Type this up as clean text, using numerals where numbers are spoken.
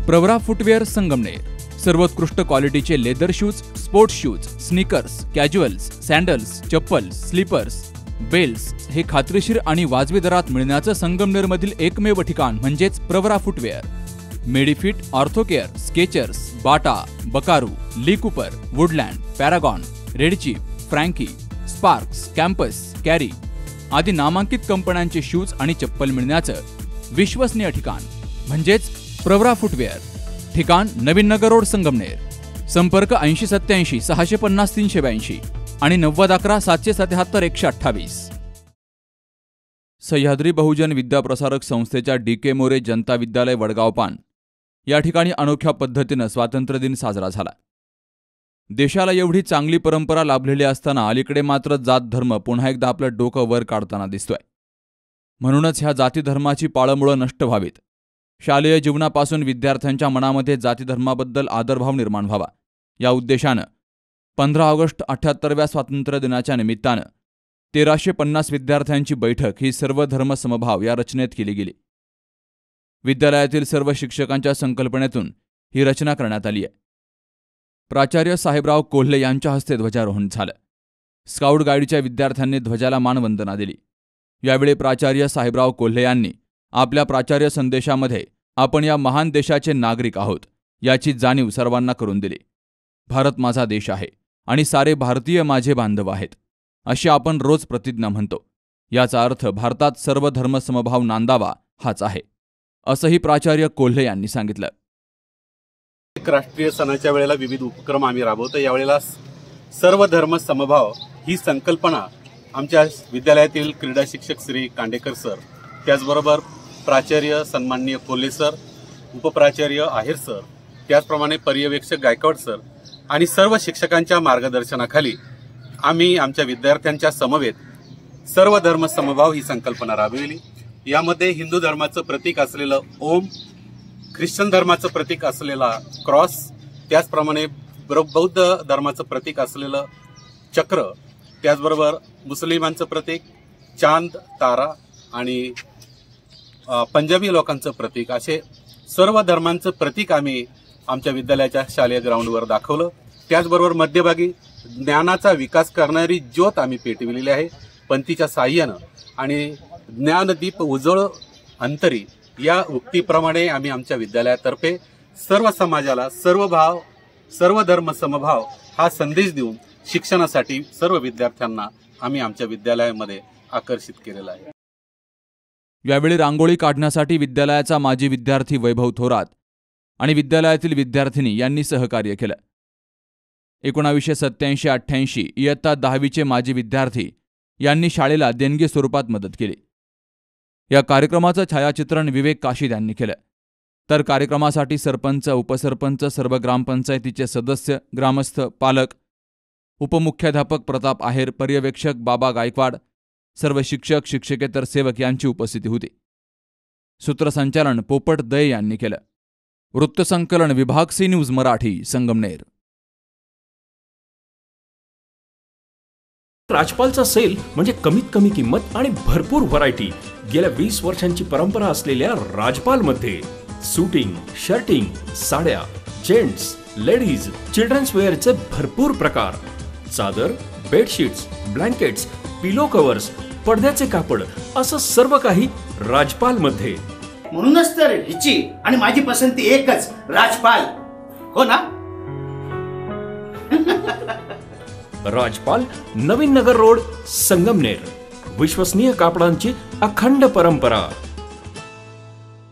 Pravara footwear Sangamner सर्वोत्कृष्ट क्वालिटीचे leather shoes, sports shoes, sneakers, casuals, sandals, चप्पल, स्लीपर्स, बेल्ट्स हे खात्रीशीर आणि वाजवी दरात मिळण्याचं संगमनेरमधील एकमेव ठिकाण म्हणजेच Pravara footwear. Medifit, Orthocare, Skechers, Bata, Buckaroo, Lee Cooper, Woodland, Paragon, Red Chief, Frankie, Sparx, Campus, कॅरी आदी नामांकित कंपन्यांचे शूज आणि चप्पल मिळण्याचं विश्वसनीय ठिकाण म्हणजेच प्रवरा फुटवेअर। ठिकाण नवीन नगर रोड संगमनेर। संपर्क 8087 650 382 आणि 9011 777 128। सह्याद्री बहुजन विद्याप्रसारक संस्थेच्या डी.के. मोरे जनता विद्यालय वडगाव पान या ठिकाणी अनोख्या पद्धतीने स्वातंत्र्य दिन साजरा झाला। देशाला एवढी चांगली परंपरा लाभलेली असताना अलीकडे मात्र जात धर्म पुन्हा एकदा आपलं डोकं वर काढताना दिसतोय। म्हणूनच ह्या जाती धर्माची पाळंमुळं नष्ट व्हावीत, शालेय जीवनापासून विद्यार्थ्यांच्या मनामध्ये जाती धर्माबद्दल आदरभाव निर्माण व्हावा या उद्देशानं 15 ऑगस्ट 78व्या स्वातंत्र्य दिनाच्या निमित्तानं 1350 विद्यार्थ्यांची बैठक ही सर्व धर्म समभाव या रचनेत केली गेली। विद्यालयातील सर्व शिक्षकांच्या संकल्पनेतून ही रचना करण्यात आली आहे। प्राचार्य साहेबराव कोल्हे यांच्या हस्ते ध्वजारोहण झालं। स्काउट गाईडच्या विद्यार्थ्यांनी ध्वजाला मानवंदना दिली। यावेळी प्राचार्य साहेबराव कोल्हे यांनी आपल्या प्राचार्य संदेशामध्ये आपण या महान देशाचे नागरिक आहोत याची जाणीव सर्वांना करून दिली। भारत माझा देश आहे आणि सारे भारतीय माझे बांधव आहेत अशी आपण रोज प्रतिज्ञा म्हणतो। याचा अर्थ भारतात सर्व धर्म समभाव नांदावा हाच आहे असंही प्राचार्य कोल्हे यांनी सांगितलं। राष्ट्रीय सणाच्या वेळेला विविध उपक्रम आम्ही राबवतो। यावेळेला सर्व धर्म समभाव ही संकल्पना आमच्या विद्यालयातील क्रीडा शिक्षक श्री कांडेकर सर, त्याचबरोबर प्राचार्य सन्माननीय कोल्हे सर, उपप्राचार्य आहेर सर, त्याचप्रमाणे पर्यवेक्षक गायकवाड सर आणि सर्व शिक्षकांच्या मार्गदर्शनाखाली आम्ही आमच्या विद्यार्थ्यांच्या समवेत सर्व धर्म समभाव ही संकल्पना राबविली। यामध्ये हिंदू धर्माचं प्रतीक असलेलं ओम, ख्रिश्चन धर्माचं प्रतीक असलेला क्रॉस, त्याचप्रमाणे बौद्ध धर्माचं प्रतीक असलेलं चक्र, त्याचबरोबर मुस्लिमांचं प्रतीक चांद, तारा आणि पंजाबी लोकांचं प्रतीक असे सर्व धर्मांचं प्रतीक आम्ही आमच्या विद्यालयाच्या शालेय ग्राउंडवर दाखवलं। त्याचबरोबर मध्यभागी ज्ञानाचा विकास करणारी ज्योत आम्ही पेटविलेली आहे पंथीच्या साह्यानं आणि ज्ञानदीप उजळ अंतरी या उक्तीप्रमाणे आम्ही आमच्या विद्यालयातर्फे सर्व समाजाला सर्व धर्म समभाव हा संदेश देऊन शिक्षणासाठी सर्व विद्यार्थ्यांना आम्ही आमच्या विद्यालयामध्ये आकर्षित केलेला आहे। यावेळी रांगोळी काढण्यासाठी विद्यालयाचा माजी विद्यार्थी वैभव थोरात आणि विद्यालयातील विद्यार्थिनी यांनी सहकार्य केलं। 1987-88 इयत्ता 10वीचे माजी विद्यार्थी यांनी शाळेला देणगी स्वरूपात मदत केली। या कार्यक्रमाचं छायाचित्रण विवेक काशीद यांनी केलं, तर कार्यक्रमासाठी सरपंच, उपसरपंच, सर्व ग्रामपंचायतीचे सदस्य, ग्रामस्थ, पालक, उपमुख्याध्यापक प्रताप आहेर, पर्यवेक्षक बाबा गायकवाड, सर्व शिक्षक, शिक्षकेतर सेवक यांची उपस्थिती होती। सूत्रसंचालन पोपट दये यांनी केलं। वृत्तसंकलन विभाग सी न्यूज मराठी संगमनेर। राजपालचा सेल म्हणजे कमीत कमी किंमत आणि भरपूर व्हरायटी। गेल्या 20 वर्षांची परंपरा असलेल्या राजपालमध्ये सूटिंग, शर्टिंग, साड्या, जेंट्स, लेडीज, चिल्ड्रन्स वेअरचे भरपूर प्रकार, चादर, बेडशीट्स, ब्लँकेट्स, पिलो कव्हर्स, पडद्याचे कापड असं सर्व काही राजपालमध्ये। म्हणूनच तर हिची आणि माझी पसंती एकच, राजपाल, हो ना? राजपाल, नवीन नगर रोड संगमनेर। विश्वसनीय कापडांची अखंड परंपरा।